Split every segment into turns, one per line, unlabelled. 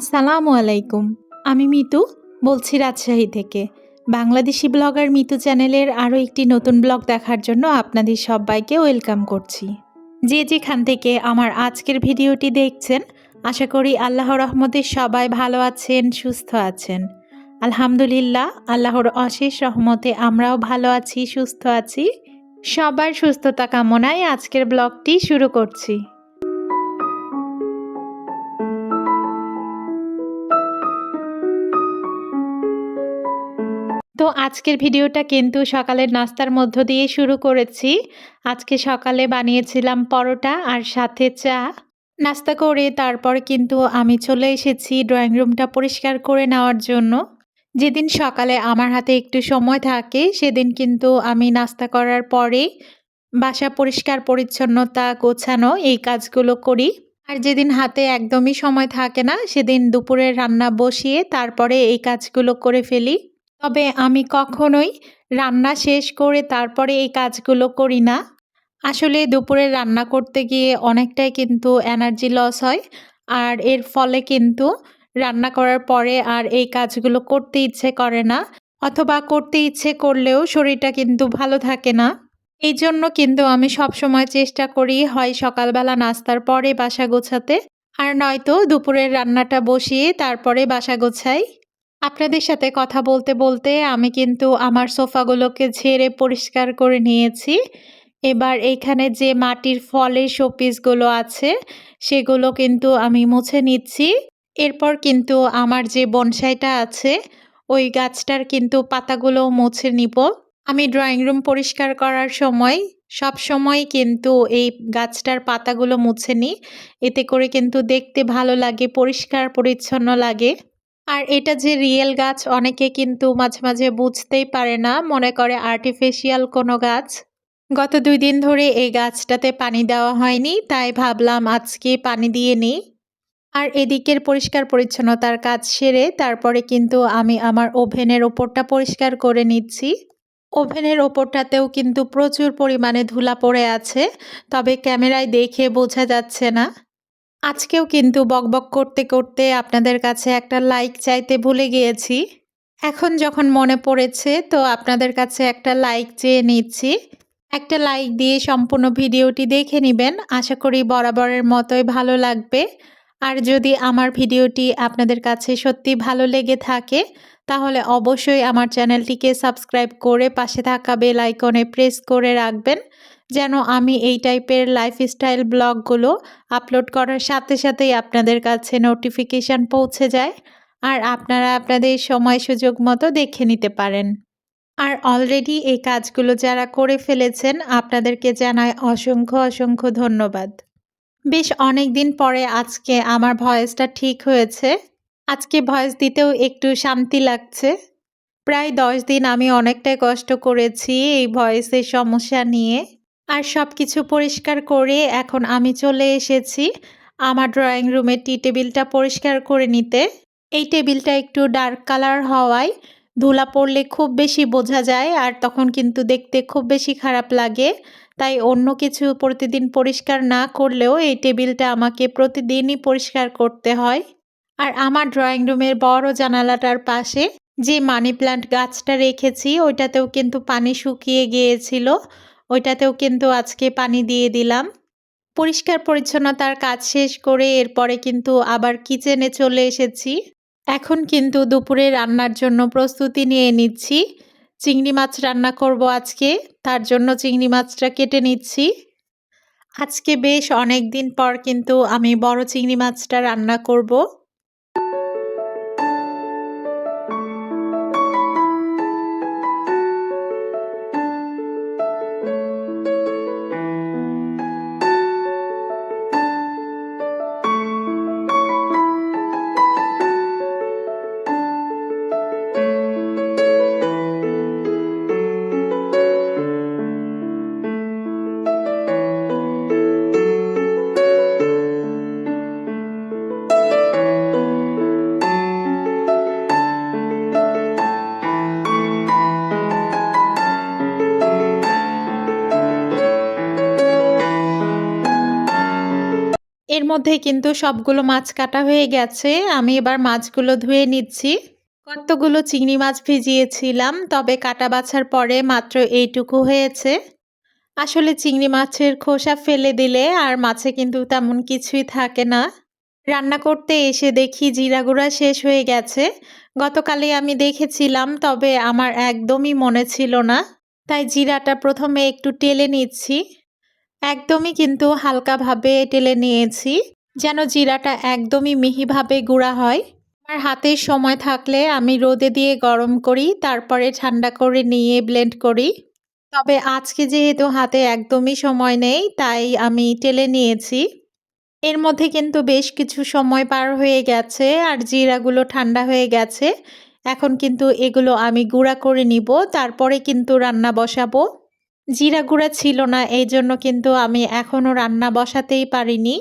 আসসালামু আলাইকুম। আমি মিতু বলছি রাজশাহী থেকে। বাংলাদেশি ব্লগার মিতু চ্যানেলের আরও একটি নতুন ব্লগ দেখার জন্য আপনাদের সবাইকে ওয়েলকাম করছি। যে যেখান থেকে আমার আজকের ভিডিওটি দেখছেন, আশা করি আল্লাহর রহমতে সবাই ভালো আছেন, সুস্থ আছেন। আলহামদুলিল্লাহ, আল্লাহর অশেষ রহমতে আমরাও ভালো আছি, সুস্থ আছি। সবার সুস্থতা কামনায় আজকের ব্লগটি শুরু করছি। তো আজকের ভিডিওটা কিন্তু সকালের নাস্তার মধ্য দিয়ে শুরু করেছি। আজকে সকালে বানিয়েছিলাম পরোটা আর সাথে চা। নাস্তা করে তারপর কিন্তু আমি চলে এসেছি ড্রয়িং রুমটা পরিষ্কার করে নেওয়ার জন্য। যেদিন সকালে আমার হাতে একটু সময় থাকে সেদিন কিন্তু আমি নাস্তা করার পরেই বাসা পরিষ্কার পরিচ্ছন্নতা গোছানো এই কাজগুলো করি। আর যেদিন হাতে একদমই সময় থাকে না সেদিন দুপুরের রান্না বসিয়ে তারপরে এই কাজগুলো করে ফেলি। তবে আমি কখনোই রান্না শেষ করে তারপরে এই কাজগুলো করি না। আসলে দুপুরে রান্না করতে গিয়ে অনেকটাই কিন্তু এনার্জি লস হয়। আর এর ফলে কিন্তু রান্না করার পরে আর এই কাজগুলো করতে ইচ্ছে করে না, অথবা করতে ইচ্ছে করলেও শরীরটা কিন্তু ভালো থাকে না। এই জন্য কিন্তু আমি সবসময় চেষ্টা করি হয় সকালবেলা নাস্তার পরে বাসা গোছাতে, আর নয়তো দুপুরের রান্নাটা বসিয়ে তারপরে বাসা গোছাই। আপনাদের সাথে কথা বলতে বলতে আমি কিন্তু আমার সোফাগুলোকে ঝেড়ে পরিষ্কার করে নিয়েছি। এবার এইখানে যে মাটির ফলের শোপিসগুলো আছে সেগুলো কিন্তু আমি মুছে নিচ্ছি। এরপর কিন্তু আমার যে বনসাইটা আছে ওই গাছটার কিন্তু পাতাগুলোও মুছে নিব। আমি ড্রয়িং রুম পরিষ্কার করার সময় সব সময় কিন্তু এই গাছটার পাতাগুলো মুছে নিই। এতে করে কিন্তু দেখতে ভালো লাগে, পরিষ্কার পরিচ্ছন্ন লাগে। আর এটা যে রিয়েল গাছ অনেকে কিন্তু মাঝে মাঝে বুঝতেই পারে না, মনে করে আর্টিফিশিয়াল কোনো গাছ। গত 2 দিন ধরে এই গাছটাতে পানি দেওয়া হয়নি, তাই ভাবলাম আজকে পানি দিয়ে নিই। আর এদিকের পরিষ্কার পরিচ্ছন্নতার কাজ সেরে তারপরে কিন্তু আমি আমার ওভেনের ওপরটা পরিষ্কার করে নিচ্ছি। ওভেনের ওপরটাতেও কিন্তু প্রচুর পরিমাণে ধুলা পড়ে আছে, তবে ক্যামেরায় দেখে বোঝা যাচ্ছে না। আজকেও কিন্তু বকবক করতে করতে আপনাদের কাছে একটা লাইক চাইতে ভুলে গিয়েছি। এখন যখন মনে পড়েছে তো আপনাদের কাছে একটা লাইক চেয়ে নিচ্ছি। একটা লাইক দিয়ে সম্পূর্ণ ভিডিওটি দেখে নেবেন, আশা করি বরাবরের মতোই ভালো লাগবে। আর যদি আমার ভিডিওটি আপনাদের কাছে সত্যি ভালো লেগে থাকে তাহলে অবশ্যই আমার চ্যানেলটিকে সাবস্ক্রাইব করে পাশে থাকা বেল আইকনে প্রেস করে রাখবেন, যেন আমি এই টাইপের লাইফস্টাইল ব্লগগুলো আপলোড করার সাথে সাথেই আপনাদের কাছে নোটিফিকেশান পৌঁছে যায় আর আপনারা আপনাদের সময় সুযোগ মতো দেখে নিতে পারেন। আর অলরেডি এই কাজগুলো যারা করে ফেলেছেন আপনাদেরকে জানাই অসংখ্য অসংখ্য ধন্যবাদ। বেশ অনেক দিন পরে আজকে আমার ভয়েসটা ঠিক হয়েছে। আজকে ভয়েস দিতেও একটু শান্তি লাগছে। প্রায় 10 দিন আমি অনেকটাই কষ্ট করেছি এই ভয়েসের সমস্যা নিয়ে। আর সব কিছু পরিষ্কার করে এখন আমি চলে এসেছি আমার ড্রয়িং রুমের টি টেবিলটা পরিষ্কার করে নিতে। এই টেবিলটা একটু ডার্ক কালার হওয়ায় ধুলা পড়লে খুব বেশি বোঝা যায় আর তখন কিন্তু দেখতে খুব বেশি খারাপ লাগে। তাই অন্য কিছু প্রতিদিন পরিষ্কার না করলেও এই টেবিলটা আমাকে প্রতিদিনই পরিষ্কার করতে হয়। আর আমার ড্রয়িং রুমের বড় জানালাটার পাশে যে মানি প্ল্যান্ট গাছটা রেখেছি ওইটাতেও কিন্তু পানি শুকিয়ে গিয়েছিল, ওইটাতেও কিন্তু আজকে পানি দিয়ে দিলাম। পরিষ্কার পরিচ্ছন্নতার কাজ শেষ করে এরপরে কিন্তু আবার কিচেনে চলে এসেছি। এখন কিন্তু দুপুরে রান্নার জন্য প্রস্তুতি নিয়ে নিচ্ছি। চিংড়ি মাছ রান্না করব আজকে, তার জন্য চিংড়ি মাছটা কেটে নিচ্ছি। আজকে বেশ অনেক দিন পর কিন্তু আমি বড় চিংড়ি মাছটা রান্না করব। এর মধ্যে কিন্তু সবগুলো মাছ কাটা হয়ে গেছে। আমি এবার মাছগুলো ধুয়ে নিচ্ছি। কতগুলো চিংড়ি মাছ ভিজিয়েছিলাম, তবে কাটা বাছার পরে মাত্র এইটুকু হয়েছে। আসলে চিংড়ি মাছের খোসা ফেলে দিলে আর মাছে কিন্তু তেমন কিছুই থাকে না। রান্না করতে এসে দেখি জিরা গুঁড়া শেষ হয়ে গেছে। গতকালই আমি দেখেছিলাম, তবে আমার একদমই মনে ছিল না। তাই জিরাটা প্রথমে একটু টেলে নিচ্ছি। একদমই কিন্তু হালকাভাবে টেলে নিয়েছি, যেন জিরাটা একদমই মিহিভাবে গুঁড়া হয়। আমার হাতে সময় থাকলে আমি রোদে দিয়ে গরম করি, তারপরে ঠান্ডা করে নিয়ে ব্লেন্ড করি। তবে আজকে যেহেতু হাতে একদমই সময় নেই, তাই আমি টেলে নিয়েছি। এর মধ্যে কিন্তু বেশ কিছু সময় পার হয়ে গেছে আর জিরাগুলো ঠান্ডা হয়ে গেছে। এখন কিন্তু এগুলো আমি গুঁড়া করে নিব, তারপরে কিন্তু রান্না বসাবো। জিরা গুঁড়া ছিল না, এই জন্য কিন্তু আমি এখনও রান্না বসাতেই পারিনি।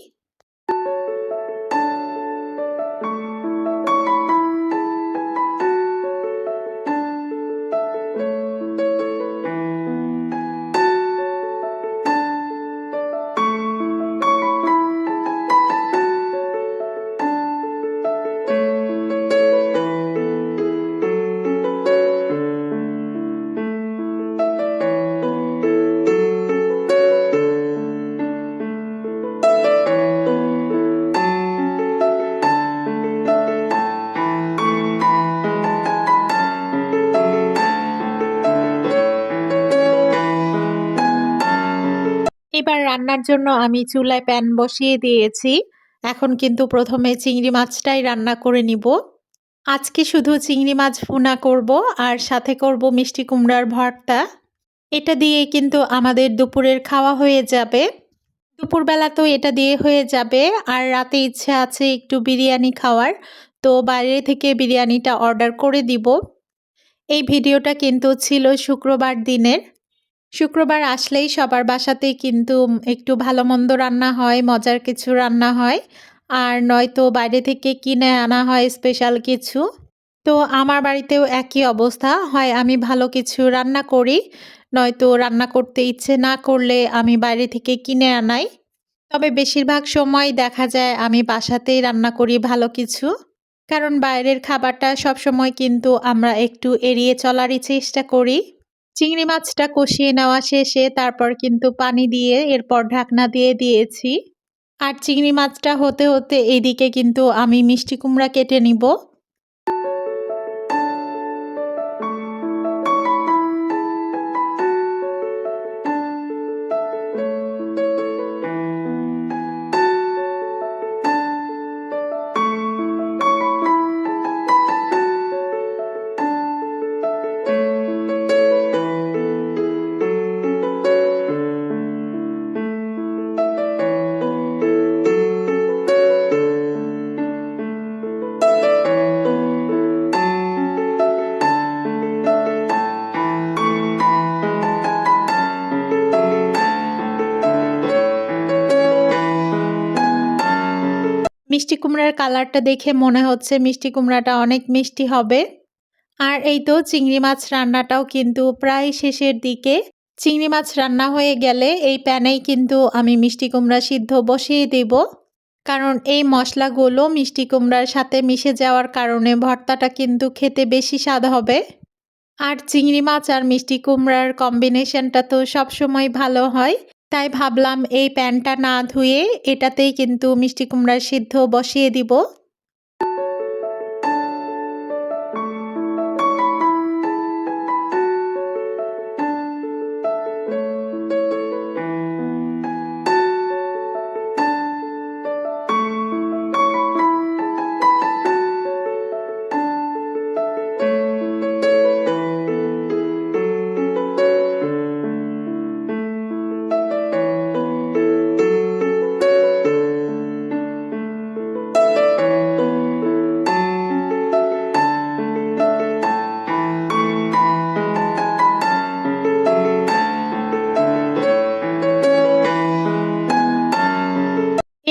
এবার রান্নার জন্য আমি চুলায় প্যান বসিয়ে দিয়েছি। এখন কিন্তু প্রথমে চিংড়ি মাছটাই রান্না করে নিব। আজকে শুধু চিংড়ি মাছ ভুনা করব আর সাথে করব মিষ্টি কুমড়ার ভর্তা। এটা দিয়ে কিন্তু আমাদের দুপুরের খাওয়া হয়ে যাবে। দুপুরবেলা তো এটা দিয়ে হয়ে যাবে, আর রাতে ইচ্ছে আছে একটু বিরিয়ানি খাওয়ার, তো বাইরে থেকে বিরিয়ানিটা অর্ডার করে দিব। এই ভিডিওটা কিন্তু ছিল শুক্রবার দিনের। শুক্রবার আসলেই সবার বাসাতেই কিন্তু একটু ভালো মন্দ রান্না হয়, মজার কিছু রান্না হয়, আর নয়তো বাইরে থেকে কিনে আনা হয় স্পেশাল কিছু। তো আমার বাড়িতেও একই অবস্থা, হয় আমি ভালো কিছু রান্না করি, নয়তো রান্না করতে ইচ্ছে না করলে আমি বাইরে থেকে কিনে আনাই। তবে বেশিরভাগ সময় দেখা যায় আমি বাসাতেই রান্না করি ভালো কিছু, কারণ বাইরের খাবারটা সবসময় কিন্তু আমরা একটু এড়িয়ে চলারই চেষ্টা করি। চিংড়ি মাছটা কষিয়ে নেওয়া শেষে তারপর কিন্তু পানি দিয়ে এরপর ঢাকনা দিয়ে দিয়েছি। আর চিংড়ি মাছটা হতে হতে এইদিকে কিন্তু আমি মিষ্টি কুমড়া কেটে নিব। মিষ্টি কুমড়ার কালারটা দেখে মনে হচ্ছে মিষ্টি কুমড়াটা অনেক মিষ্টি হবে। আর এই তো চিংড়ি মাছ রান্নাটাও কিন্তু প্রায় শেষের দিকে। চিংড়ি মাছ রান্না হয়ে গেলে এই প্যানেই কিন্তু আমি মিষ্টি কুমড়া সিদ্ধ বসিয়ে দেব, কারণ এই মশলাগুলো মিষ্টি কুমড়ার সাথে মিশে যাওয়ার কারণে ভর্তাটা কিন্তু খেতে বেশি স্বাদ হবে। আর চিংড়ি মাছ আর মিষ্টি কুমড়ার কম্বিনেশনটা তো সবসময় ভালো হয়, তাই ভাবলাম এই প্যানটা না ধুয়ে এটাতেই কিন্তু মিষ্টি কুমড়ার সিদ্ধ বসিয়ে দিব।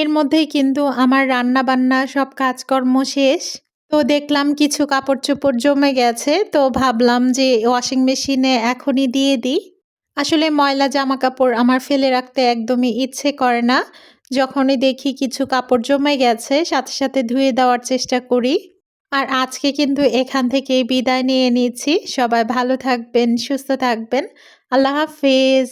এর মধ্যেই কিন্তু আমার রান্না বান্না সব কাজকর্ম শেষ। তো দেখলাম কিছু কাপড় চোপড় জমে গেছে, তো ভাবলাম যে ওয়াশিং মেশিনে এখনই দিয়ে দিই। আসলে ময়লা জামা কাপড় আমার ফেলে রাখতে একদমই ইচ্ছে করে না, যখনই দেখি কিছু কাপড় জমে গেছে সাথে, সাথে ধুয়ে দেওয়ার চেষ্টা করি। আর আজকে কিন্তু এখান থেকেই বিদায় নিয়ে নিচ্ছি। সবাই ভালো থাকবেন, সুস্থ থাকবেন। আল্লাহ হাফেজ।